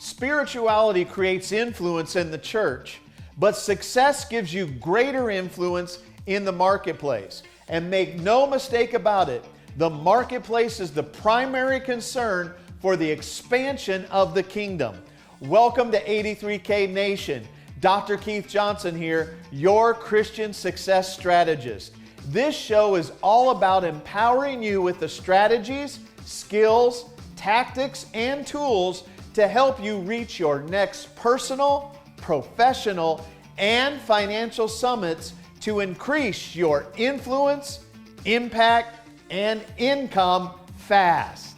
Spirituality creates influence in the church, but success gives you greater influence in the marketplace. And make no mistake about it, the marketplace is the primary concern for the expansion of the kingdom. Welcome to 83K Nation. Dr. Keith Johnson here, your Christian success strategist. This show is all about empowering you with the strategies, skills, tactics, and tools to help you reach your next personal, professional, and financial summits to increase your influence, impact, and income fast.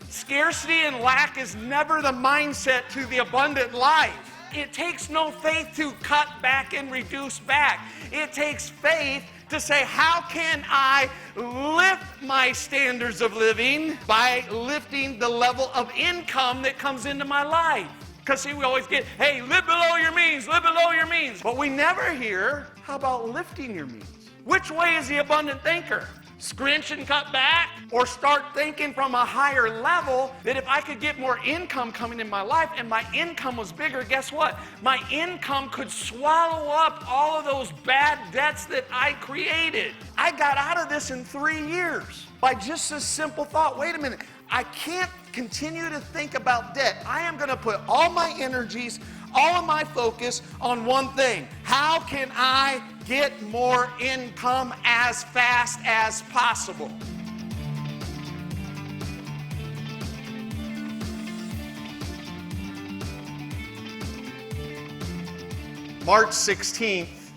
Scarcity and lack is never the mindset to the abundant life. It takes no faith to cut back and reduce back. It takes faith to say, how can I lift my standards of living by lifting the level of income that comes into my life? Because see, we always get, hey, live below your means, live below your means. But we never hear, how about lifting your means? Which way is the abundant thinker? Scrunch and cut back, or start thinking from a higher level that if I could get more income coming in my life and my income was bigger, guess what? My income could swallow up all of those bad debts that I created. I got out of this in 3 years by just this simple thought. Wait a minute, I can't continue to think about debt. I am going to put all my energies, all of my focus on one thing. How can I get more income as fast as possible? March 16th,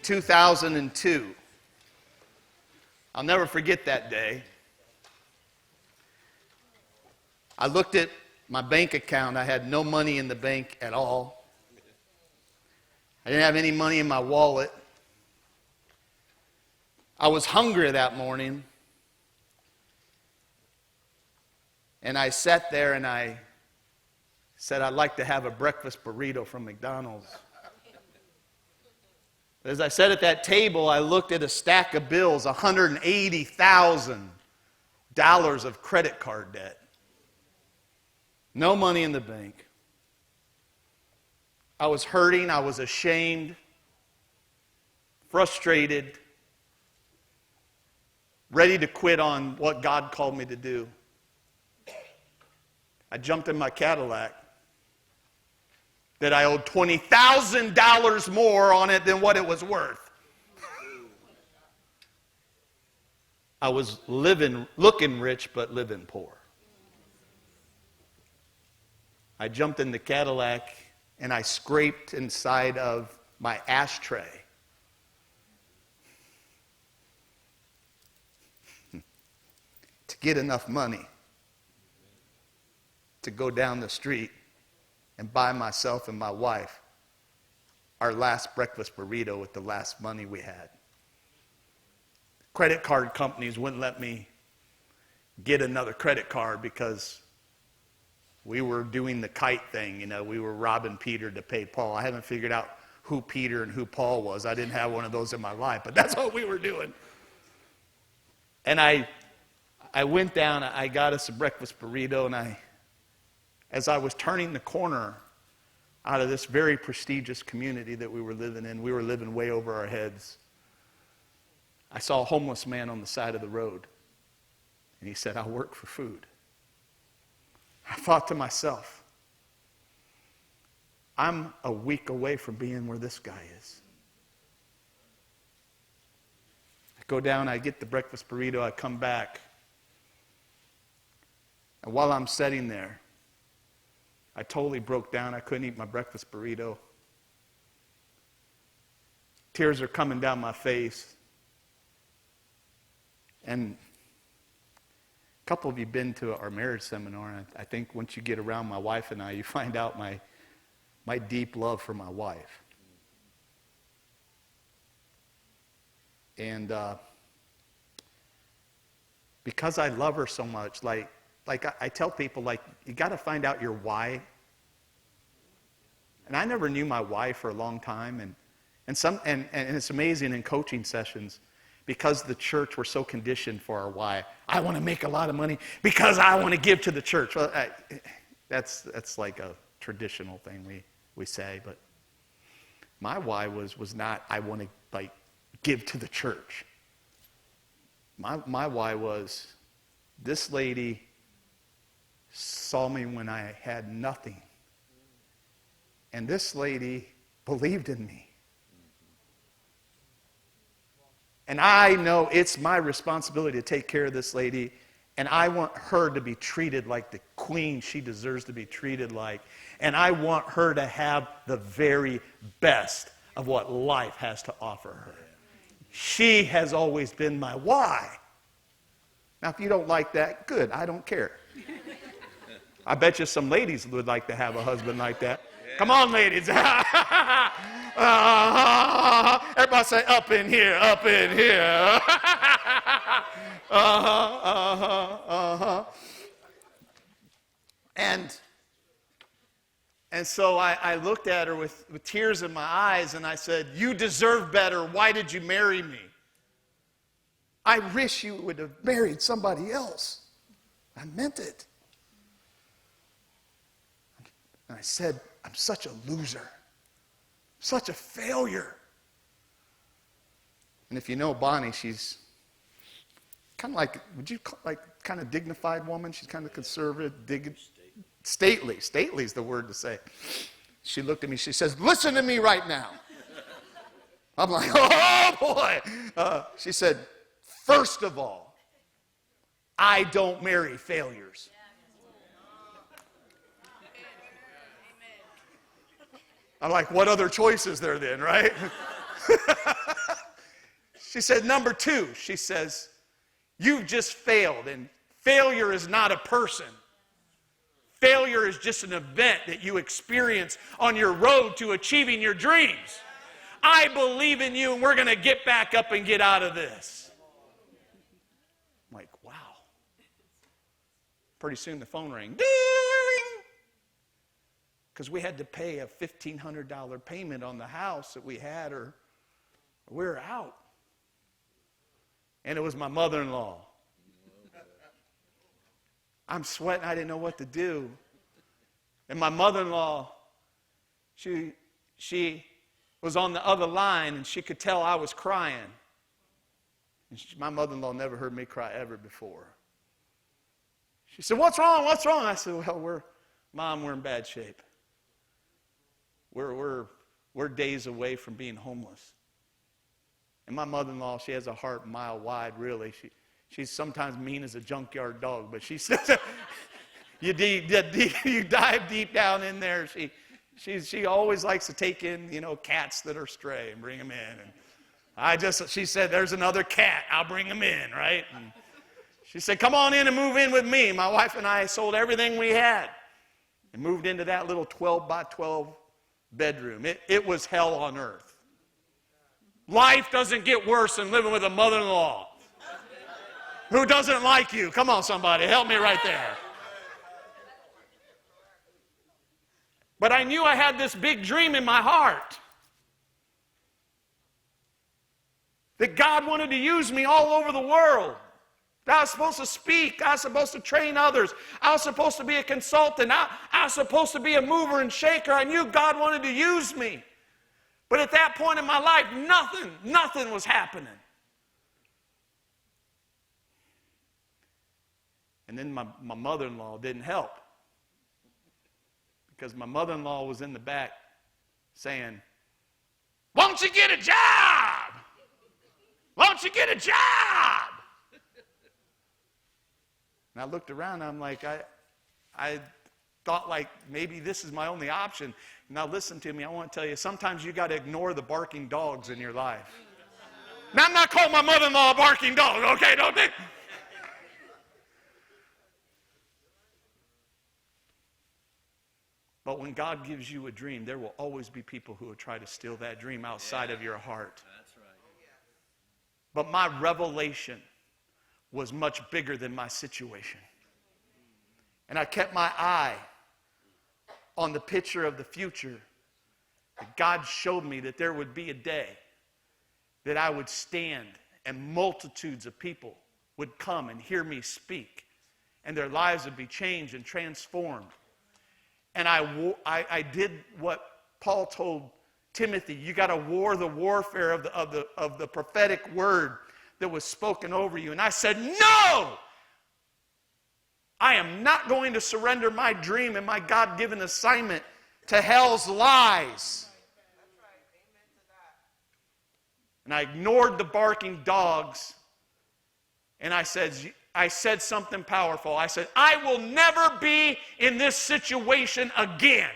2002. I'll never forget that day. I looked at my bank account. I had no money in the bank at all. I didn't have any money in my wallet. I was hungry that morning. And I sat there and I said, I'd like to have a breakfast burrito from McDonald's. As I sat at that table, I looked at a stack of bills, $180,000 of credit card debt. No money in the bank. I was hurting, I was ashamed, frustrated, ready to quit on what God called me to do. I jumped in my Cadillac that I owed $20,000 more on it than what it was worth. I was looking rich, but living poor. I jumped in the Cadillac and I scraped inside of my ashtray to get enough money to go down the street and buy myself and my wife our last breakfast burrito with the last money we had. Credit card companies wouldn't let me get another credit card because we were doing the kite thing, we were robbing Peter to pay Paul. I haven't figured out who Peter and who Paul was. I didn't have one of those in my life, but that's what we were doing. And I went down, I got us a breakfast burrito, and as I was turning the corner out of this very prestigious community that we were living in, we were living way over our heads, I saw a homeless man on the side of the road, and he said, "I work for food." I thought to myself, I'm a week away from being where this guy is. I go down, I get the breakfast burrito, I come back. And while I'm sitting there, I totally broke down. I couldn't eat my breakfast burrito. Tears are coming down my face. And a couple of you been to our marriage seminar, and I think once you get around my wife and I, you find out my deep love for my wife. And because I love her so much, like I tell people, you got to find out your why. And I never knew my why for a long time, and it's amazing in coaching sessions. Because the church, we're so conditioned for our why. I want to make a lot of money because I want to give to the church. Well, That's like a traditional thing we say. But my why was not, I want to like give to the church. My why was, this lady saw me when I had nothing. And this lady believed in me. And I know it's my responsibility to take care of this lady, and I want her to be treated like the queen she deserves to be treated like. And I want her to have the very best of what life has to offer her. She has always been my why. Now, if you don't like that, good, I don't care. I bet you some ladies would like to have a husband like that. Yeah. Come on, ladies. Everybody say, up in here, up in here. And so I looked at her with tears in my eyes, and I said, you deserve better. Why did you marry me? I wish you would have married somebody else. I meant it. And I said, I'm such a loser, such a failure. And if you know Bonnie, she's kind of like, would you like kind of dignified woman? She's kind of conservative, stately. Stately is the word to say. She looked at me, she says, listen to me right now. I'm like, oh boy. She said, first of all, I don't marry failures. I'm like, what other choice is there then, right? She said, number two, she says, you've just failed, and failure is not a person. Failure is just an event that you experience on your road to achieving your dreams. I believe in you, and we're going to get back up and get out of this. I'm like, wow. Pretty soon the phone rang. Ding! Because we had to pay a $1,500 payment on the house that we had, or we were out. And it was my mother-in-law. I'm sweating. I didn't know what to do. And my mother-in-law, she was on the other line, and she could tell I was crying. And my mother-in-law never heard me cry ever before. She said, what's wrong? What's wrong? I said, well, Mom, we're in bad shape. We're days away from being homeless. And my mother-in-law, she has a heart a mile wide, really. She's sometimes mean as a junkyard dog, but she says, you dive deep down in there. She always likes to take in, cats that are stray and bring them in. And she said, there's another cat, I'll bring him in, right? And she said, come on in and move in with me. My wife and I sold everything we had and moved into that little 12 by 12 bedroom. It was hell on earth. Life doesn't get worse than living with a mother-in-law who doesn't like you. Come on, somebody, help me right there. But I knew I had this big dream in my heart that God wanted to use me all over the world. That I was supposed to speak. I was supposed to train others. I was supposed to be a consultant. I was supposed to be a mover and shaker. I knew God wanted to use me. But at that point in my life, nothing was happening. And then my mother-in-law didn't help. Because my mother-in-law was in the back saying, won't you get a job? Won't you get a job? And I looked around, and I'm like, I thought like maybe this is my only option. Now listen to me, I want to tell you, sometimes you got to ignore the barking dogs in your life. Now I'm not calling my mother-in-law a barking dog, okay? Don't think. But when God gives you a dream, there will always be people who will try to steal that dream outside of your heart. That's right. But my revelation was much bigger than my situation. And I kept my eye on the picture of the future. That God showed me that there would be a day that I would stand and multitudes of people would come and hear me speak. And their lives would be changed and transformed. And I did what Paul told Timothy. You got to war the warfare of the prophetic word that was spoken over you. And I said, no! I am not going to surrender my dream and my God-given assignment to hell's lies. And I ignored the barking dogs, and I said something powerful. I said, I will never be in this situation again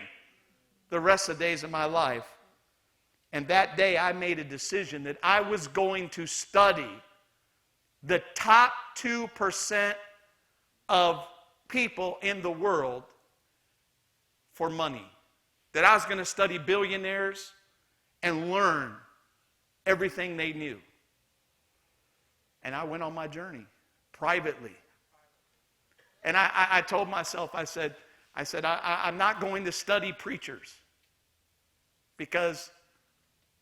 the rest of the days of my life. And that day I made a decision that I was going to study the top 2% of people in the world for money. That I was going to study billionaires and learn everything they knew. And I went on my journey privately. And I told myself, I said, I'm not going to study preachers. Because,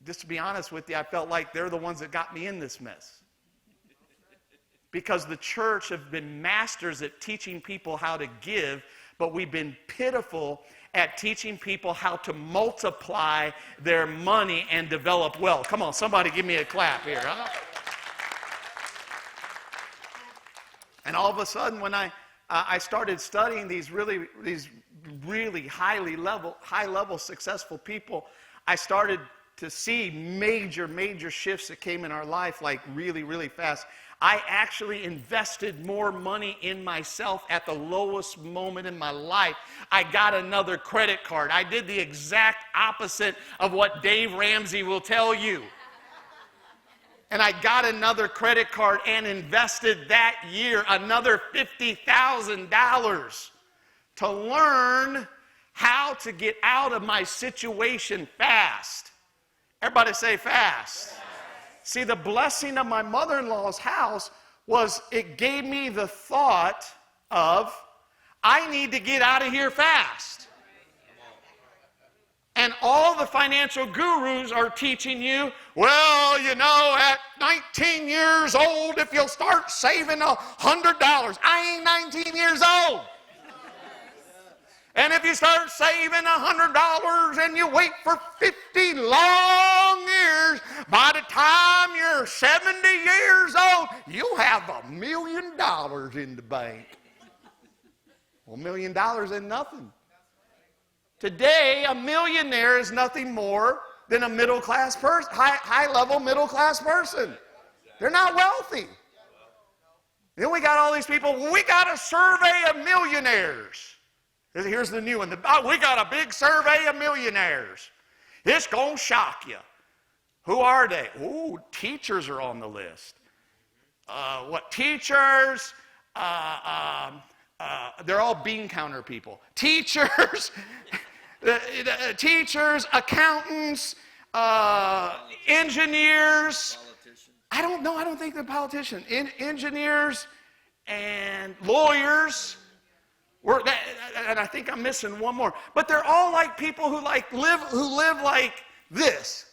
just to be honest with you, I felt like they're the ones that got me in this mess. Because the church have been masters at teaching people how to give, but we've been pitiful at teaching people how to multiply their money and develop wealth. Come on, somebody give me a clap here. Huh? And all of a sudden, when I started studying these really high level successful people, I started to see major shifts that came in our life, like really fast. I actually invested more money in myself at the lowest moment in my life. I got another credit card. I did the exact opposite of what Dave Ramsey will tell you. And I got another credit card and invested that year another $50,000 to learn how to get out of my situation fast. Everybody say fast. See, the blessing of my mother-in-law's house was it gave me the thought of, I need to get out of here fast. And all the financial gurus are teaching you, well, you know, at 19 years old, if you'll start saving $100, I ain't 19 years old. And if you start saving $100 and you wait for 50 long years, by the time you're 70 years old, you'll have $1 million in the bank. Well, $1 million ain't nothing. Today, a millionaire is nothing more than a middle-class person, high-level middle-class person. They're not wealthy. Then we got all these people, we got a survey of millionaires. Here's the new one. We got a big survey of millionaires. It's going to shock you. Who are they? Ooh, teachers are on the list. What teachers? They're all bean counter people. Teachers, teachers, accountants, engineers. I don't know. I don't think they're politicians. Engineers and lawyers. And I think I'm missing one more. But they're all like people who live like this.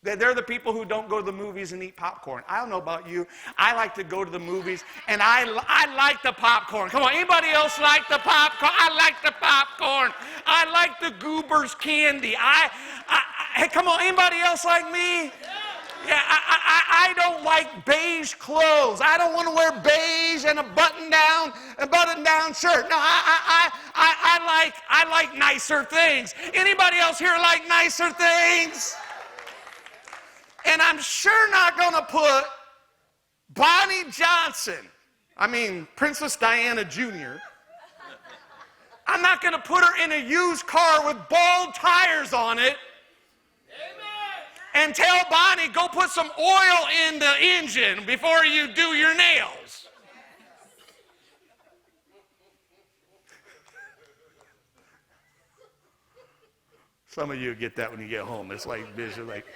They're the people who don't go to the movies and eat popcorn. I don't know about you. I like to go to the movies, and I like the popcorn. Come on, anybody else like the popcorn? I like the popcorn. I like the Goobers candy. Hey, come on, anybody else like me? Yeah, I don't like beige clothes. I don't want to wear beige and a button-down shirt. No, I like nicer things. Anybody else here like nicer things? And I'm sure not going to put Bonnie Johnson, Princess Diana Jr. I'm not going to put her in a used car with bald tires on it. And tell Bonnie, go put some oil in the engine before you do your nails. Some of you get that when you get home. It's like this, like.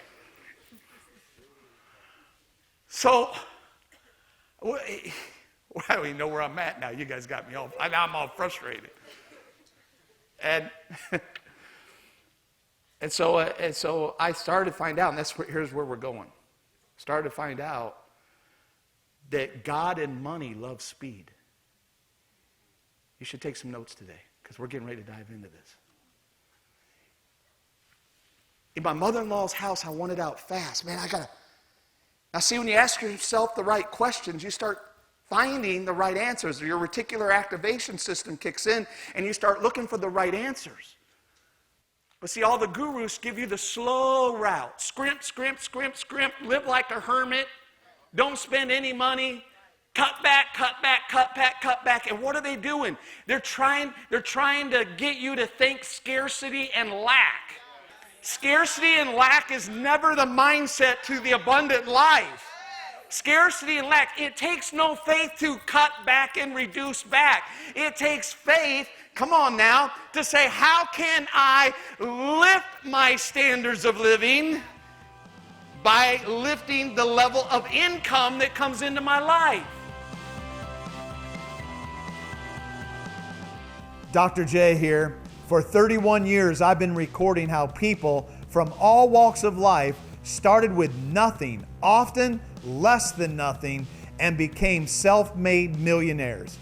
So, I don't even know where I'm at now. You guys got me all, I'm all frustrated. And so I started to find out, and here's where we're going. Started to find out that God and money love speed. You should take some notes today, because we're getting ready to dive into this. In my mother-in-law's house, I want it out fast. Man, Now see, when you ask yourself the right questions, you start finding the right answers. Your reticular activation system kicks in, and you start looking for the right answers. But see, all the gurus give you the slow route. Scrimp, scrimp, scrimp, scrimp. Live like a hermit. Don't spend any money. Cut back, cut back, cut back, cut back. And what are they doing? They're trying to get you to think scarcity and lack. Scarcity and lack is never the mindset to the abundant life. Scarcity and lack, it takes no faith to cut back and reduce back. It takes faith, come on now, to say, how can I lift my standards of living by lifting the level of income that comes into my life? Dr. J here. For 31 years, I've been recording how people from all walks of life started with nothing, often less than nothing, and became self-made millionaires.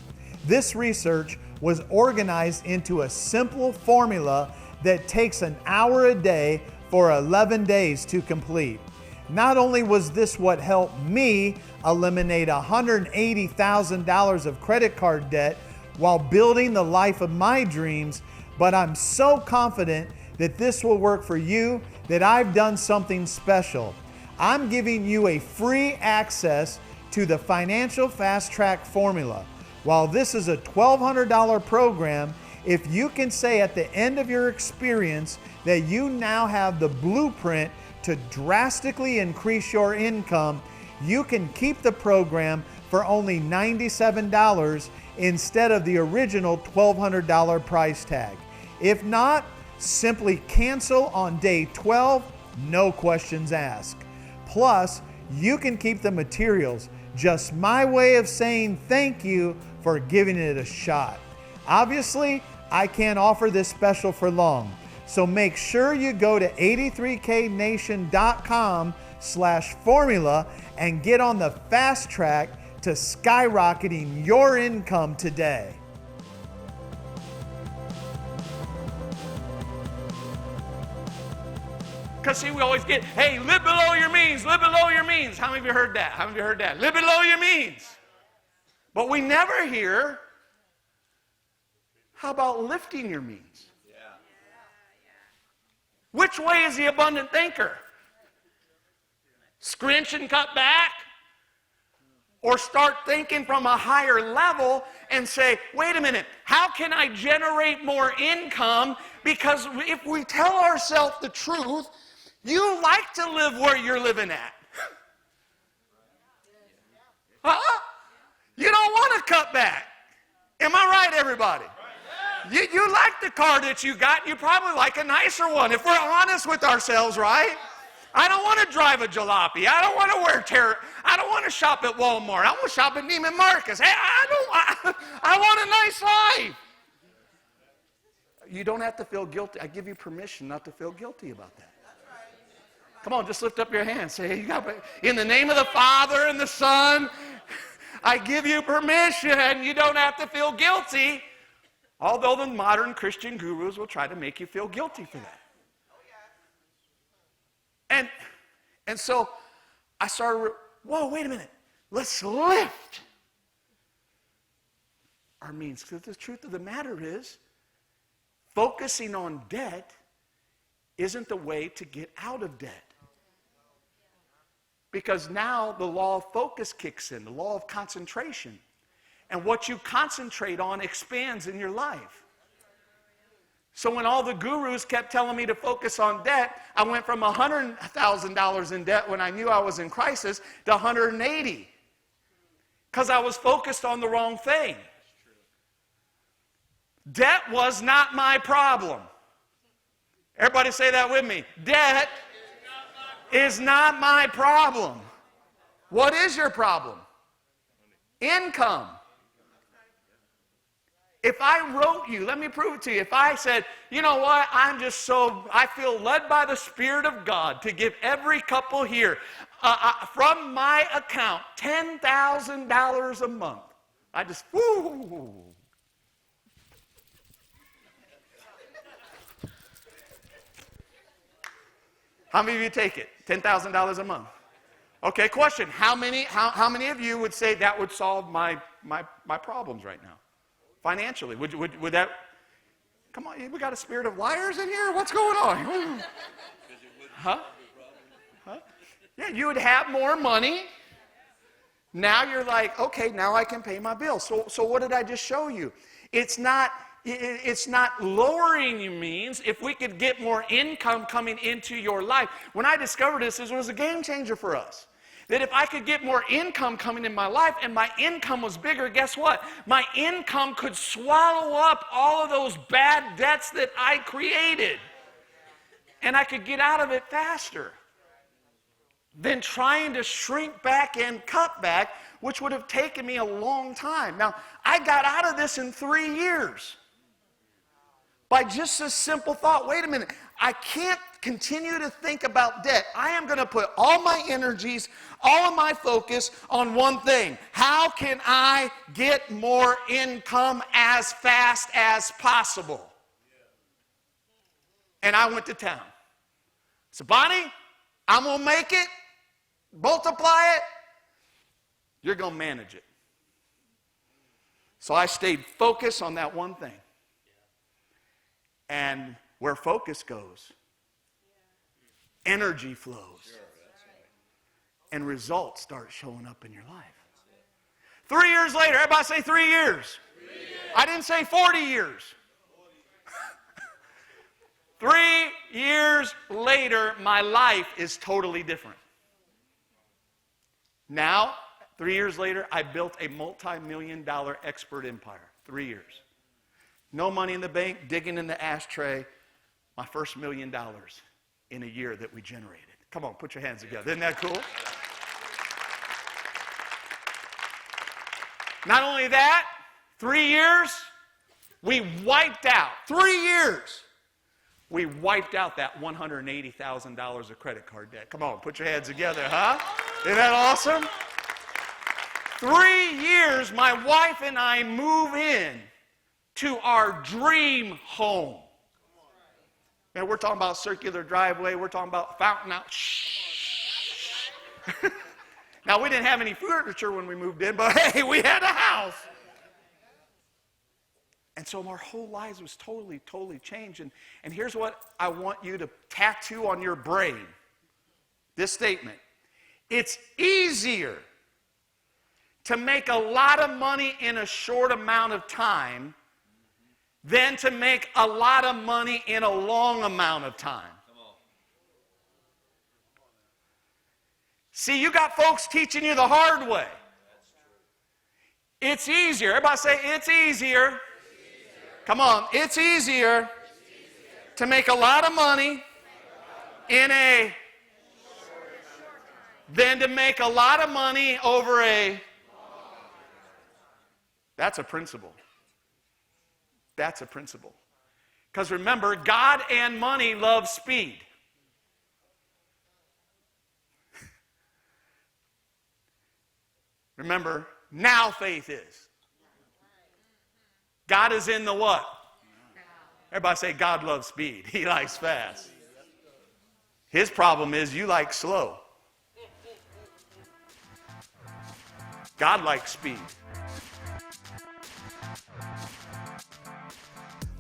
This research was organized into a simple formula that takes an hour a day for 11 days to complete. Not only was this what helped me eliminate $180,000 of credit card debt while building the life of my dreams, but I'm so confident that this will work for you that I've done something special. I'm giving you a free access to the Financial Fast Track Formula. While this is a $1,200 program, if you can say at the end of your experience that you now have the blueprint to drastically increase your income, you can keep the program for only $97 instead of the original $1,200 price tag. If not, simply cancel on day 12, no questions asked. Plus, you can keep the materials, just my way of saying thank you for giving it a shot. Obviously, I can't offer this special for long, so make sure you go to 83knation.com/formula and get on the fast track to skyrocketing your income today. Because see, we always get, hey, live below your means, live below your means. How many of you heard that? How many of you heard that? Live below your means. But we never hear, how about lifting your means? Which way is the abundant thinker? Scrunch and cut back? Or start thinking from a higher level and say, wait a minute, how can I generate more income? Because if we tell ourselves the truth, you like to live where you're living at. Huh? You don't want to cut back. Am I right, everybody? You like the car that you got, you probably like a nicer one, if we're honest with ourselves, right? I don't want to drive a jalopy. I don't want to I don't want to shop at Walmart. I want to shop at Neiman Marcus. Hey, I want a nice life. You don't have to feel guilty. I give you permission not to feel guilty about that. Come on, just lift up your hand. Say, hey, in the name of the Father and the Son, I give you permission. You don't have to feel guilty. Although the modern Christian gurus will try to make you feel guilty for that. And so I started, whoa, wait a minute. Let's lift our means. Because the truth of the matter is, focusing on debt isn't the way to get out of debt. Because now the law of focus kicks in, the law of concentration. And what you concentrate on expands in your life. So when all the gurus kept telling me to focus on debt, I went from $100,000 in debt when I knew I was in crisis to $180,000. Because I was focused on the wrong thing. Debt was not my problem. Everybody say that with me. Debt is not my problem. What is your problem? Income. If I wrote you, let me prove it to you. If I said, you know what, I feel led by the Spirit of God to give every couple here from my account $10,000 a month. I just, whoo. How many of you take it? $10,000 a month. Okay, question. How many of you would say that would solve my problems right now? Financially. Would that, come on, we got a spirit of liars in here? What's going on? Huh? Yeah, you would have more money. Now you're like, okay, now I can pay my bills. So what did I just show you? It's not lowering your means. If we could get more income coming into your life. When I discovered this, it was a game changer for us. That if I could get more income coming in my life and my income was bigger, guess what? My income could swallow up all of those bad debts that I created. And I could get out of it faster than trying to shrink back and cut back, which would have taken me a long time. Now, I got out of this in 3 years by just a simple thought. Wait a minute, I can't continue to think about debt. I am going to put all my energies, all of my focus on one thing. How can I get more income as fast as possible? And I went to town. So, Bonnie, I'm going to make it, multiply it. You're going to manage it. So I stayed focused on that one thing. And where focus goes, energy flows. And results start showing up in your life. 3 years later, everybody say 3 years. 3 years. I didn't say 40 years. 3 years later, my life is totally different. Now, 3 years later, I built a multi-million-dollar expert empire. 3 years. No money in the bank, digging in the ashtray. My first $1 million in a year that we generated. Come on, put your hands together. Isn't that cool? Not only that, 3 years, we wiped out. 3 years. We wiped out that $180,000 of credit card debt. Come on, put your hands together, huh? Isn't that awesome? 3 years, my wife and I move in to our dream home. Man, we're talking about circular driveway. We're talking about fountain out. Shh. Now, we didn't have any furniture when we moved in, but hey, we had a house. And so our whole lives was totally changed. And here's what I want you to tattoo on your brain. This statement. It's easier to make a lot of money in a short amount of time than to make a lot of money in a long amount of time. See, you got folks teaching you the hard way. It's easier. Everybody say, it's easier. Come on, it's easier to make a lot of money in a than to make a lot of money over a. That's a principle. That's a principle. Because remember, God and money love speed. Remember, now faith is. God is in the what? Everybody say, God loves speed. He likes fast. His problem is you like slow. God likes speed.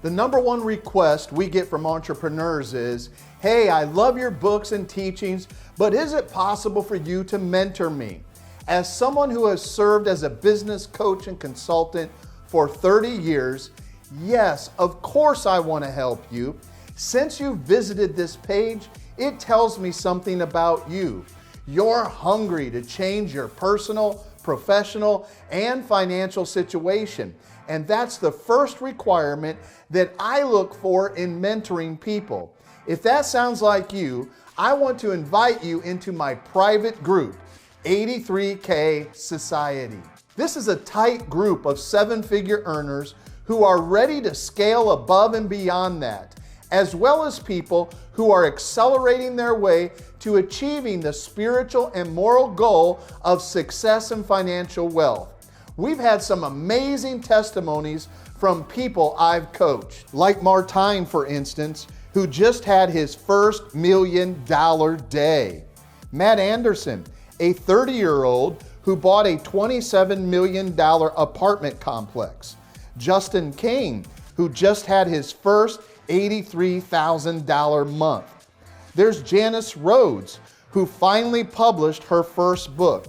The number one request we get from entrepreneurs is, hey, I love your books and teachings, but is it possible for you to mentor me? As someone who has served as a business coach and consultant for 30 years, yes, of course I want to help you. Since you visited this page, it tells me something about you. You're hungry to change your personal, professional, and financial situation. And that's the first requirement that I look for in mentoring people. If that sounds like you, I want to invite you into my private group, 83K Society. This is a tight group of 7-figure earners who are ready to scale above and beyond that, as well as people who are accelerating their way to achieving the spiritual and moral goal of success and financial wealth. We've had some amazing testimonies from people I've coached. Like Martine, for instance, who just had his first $1 million day. Matt Anderson, a 30-year-old who bought a $27 million apartment complex. Justin Kane, who just had his first $83,000 month. There's Janice Rhodes, who finally published her first book.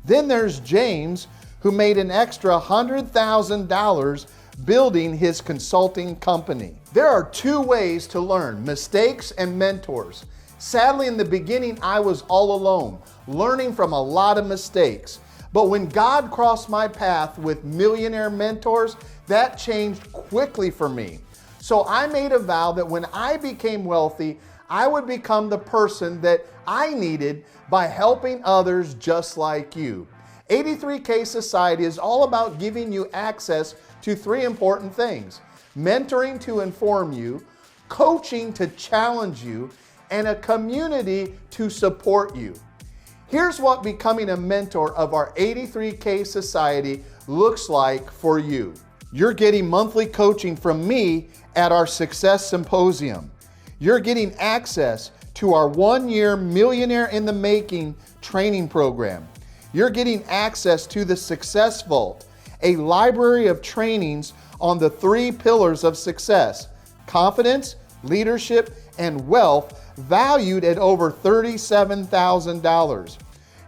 Then there's James, who made an extra $100,000 building his consulting company. There are two ways to learn: mistakes and mentors. Sadly, in the beginning, I was all alone, learning from a lot of mistakes. But when God crossed my path with millionaire mentors, that changed quickly for me. So I made a vow that when I became wealthy, I would become the person that I needed by helping others just like you. 83K Society is all about giving you access to three important things: mentoring to inform you, coaching to challenge you, and a community to support you. Here's what becoming a mentor of our 83K Society looks like for you. You're getting monthly coaching from me at our Success Symposium. You're getting access to our 1-year Millionaire in the Making training program. You're getting access to the Success Vault, a library of trainings on the 3 pillars of success: confidence, leadership, and wealth, valued at over $37,000.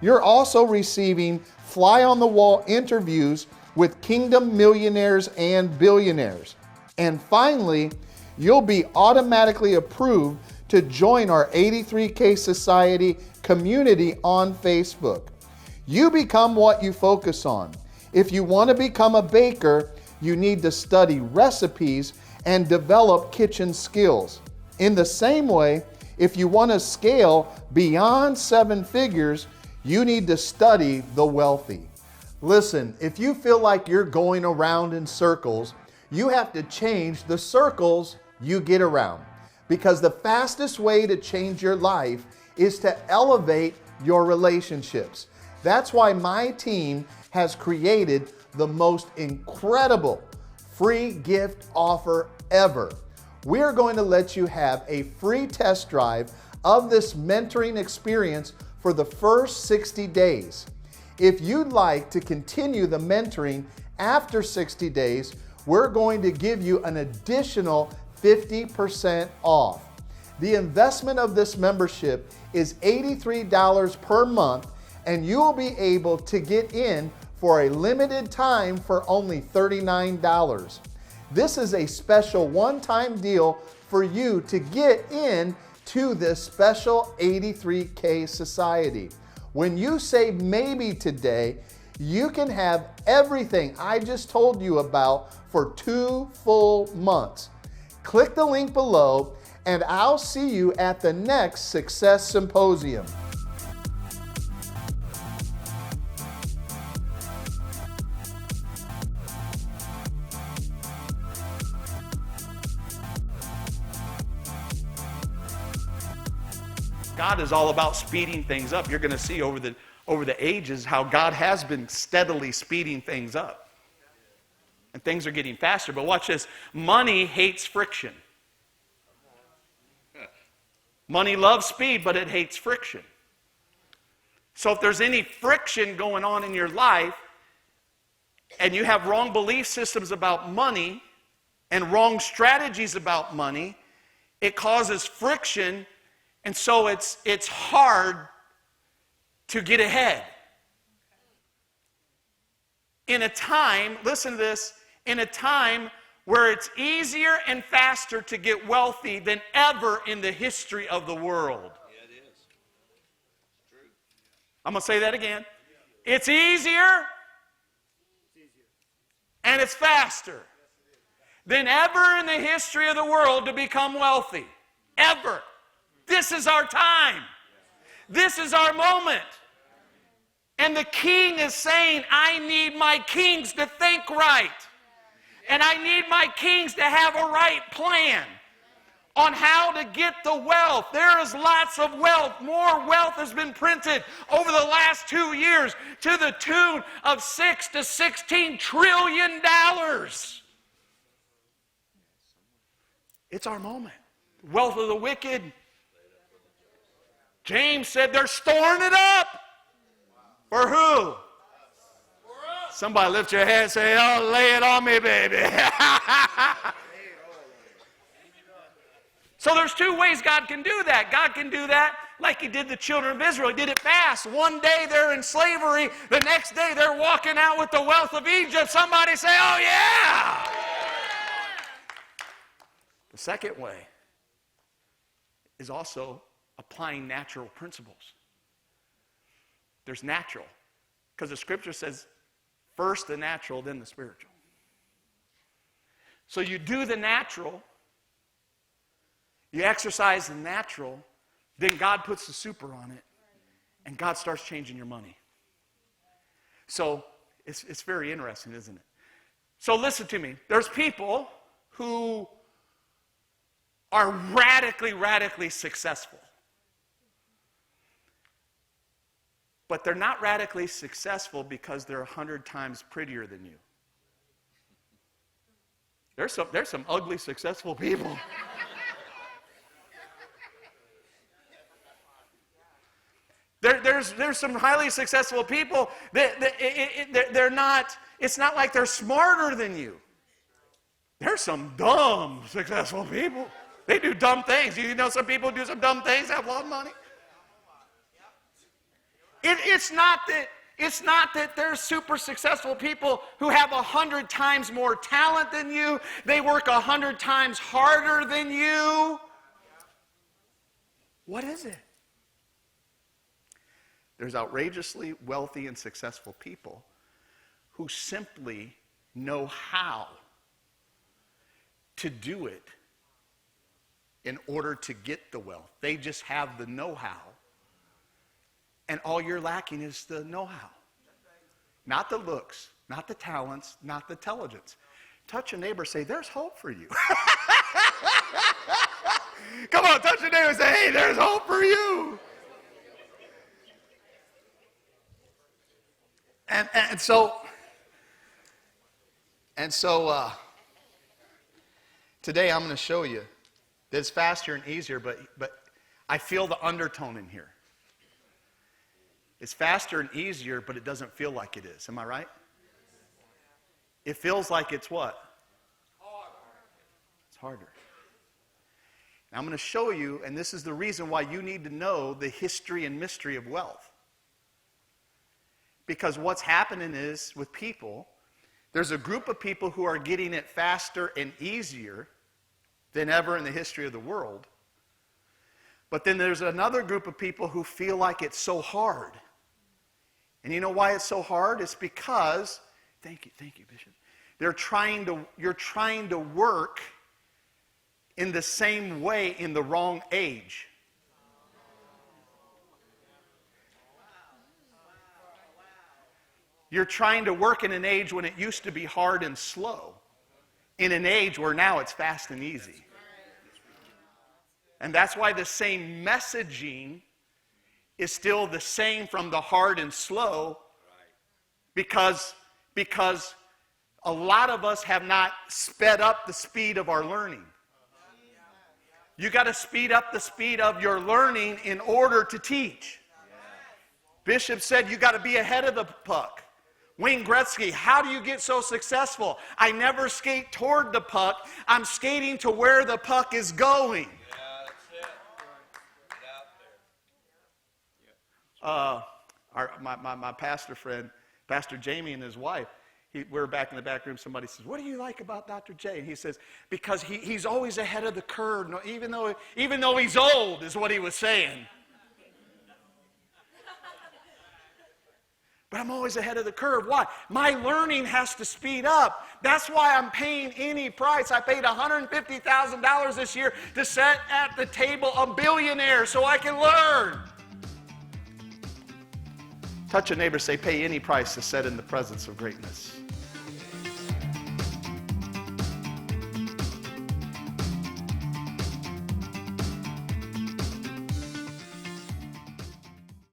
You're also receiving fly-on-the-wall interviews with kingdom millionaires and billionaires. And finally, you'll be automatically approved to join our 83K Society community on Facebook. You become what you focus on. If you want to become a baker, you need to study recipes and develop kitchen skills. In the same way, if you want to scale beyond 7 figures, you need to study the wealthy. Listen, if you feel like you're going around in circles, you have to change the circles you get around. Because the fastest way to change your life is to elevate your relationships. That's why my team has created the most incredible free gift offer ever. We are going to let you have a free test drive of this mentoring experience for the first 60 days. If you'd like to continue the mentoring after 60 days, we're going to give you an additional 50% off. The investment of this membership is $83 per month, and you will be able to get in for a limited time for only $39. This is a special one-time deal for you to get in to this special 83K Society. When you say maybe today, you can have everything I just told you about for 2 full months. Click the link below, and I'll see you at the next Success Symposium. God is all about speeding things up. You're going to see over the ages how God has been steadily speeding things up. And things are getting faster. But watch this. Money hates friction. Money loves speed, but it hates friction. So if there's any friction going on in your life, and you have wrong belief systems about money and wrong strategies about money, it causes friction. And so it's hard to get ahead. In a time, listen to this, in a time where it's easier and faster to get wealthy than ever in the history of the world. Yeah, it is. It's true. I'm going to say that again. It's easier and it's faster than ever in the history of the world to become wealthy. Ever. This is our time. This is our moment. And the king is saying, I need my kings to think right. And I need my kings to have a right plan on how to get the wealth. There is lots of wealth. More wealth has been printed over the last 2 years to the tune of $6 to $16 trillion. It's our moment. Wealth of the wicked. James said they're storing it up. For who? Somebody lift your hand and say, oh, lay it on me, baby. So there's two ways God can do that. God can do that like he did the children of Israel. He did it fast. One day they're in slavery. The next day they're walking out with the wealth of Egypt. Somebody say, oh, yeah. The second way is also applying natural principles. There's natural. Because the scripture says, first the natural, then the spiritual. So you do the natural, you exercise the natural, then God puts the super on it, and God starts changing your money. So it's very interesting, isn't it? So listen to me. There's people who are radically successful. But they're not radically successful because they're 100 times prettier than you. There's some ugly, successful people. There's some highly successful people they're not, it's not like they're smarter than you. There's some dumb, successful people. They do dumb things. You know some people do some dumb things, have a lot of money. It's not that there's super successful people who have 100 times more talent than you. They work 100 times harder than you. What is it? There's outrageously wealthy and successful people who simply know how to do it in order to get the wealth. They just have the know-how. And all you're lacking is the know-how. Not the looks, not the talents, not the intelligence. Touch a neighbor, say, there's hope for you. Come on, touch your neighbor and say, hey, there's hope for you. And so today I'm going to show you that it's faster and easier, but I feel the undertone in here. It's faster and easier, but it doesn't feel like it is. Am I right? It feels like it's what? It's harder. Now I'm going to show you, and this is the reason why you need to know the history and mystery of wealth. Because what's happening is, with people, there's a group of people who are getting it faster and easier than ever in the history of the world. But then there's another group of people who feel like it's so hard. And you know why it's so hard? It's because, thank you, Bishop. You're trying to work in the same way in the wrong age. You're trying to work in an age when it used to be hard and slow, in an age where now it's fast and easy. And that's why the same messaging is still the same from the hard and slow, because a lot of us have not sped up the speed of our learning. You got to speed up the speed of your learning in order to teach. Bishop said you got to be ahead of the puck. Wayne Gretzky, how do you get so successful? I never skate toward the puck. I'm skating to where the puck is going. My pastor friend, Pastor Jamie and his wife, we were back in the back room. Somebody says, what do you like about Dr. J? And he says, because he's always ahead of the curve, even though he's old, is what he was saying. But I'm always ahead of the curve. Why? My learning has to speed up. That's why I'm paying any price. I paid $150,000 this year to sit at the table of billionaires so I can learn. Touch a neighbor, say, pay any price to sit in the presence of greatness.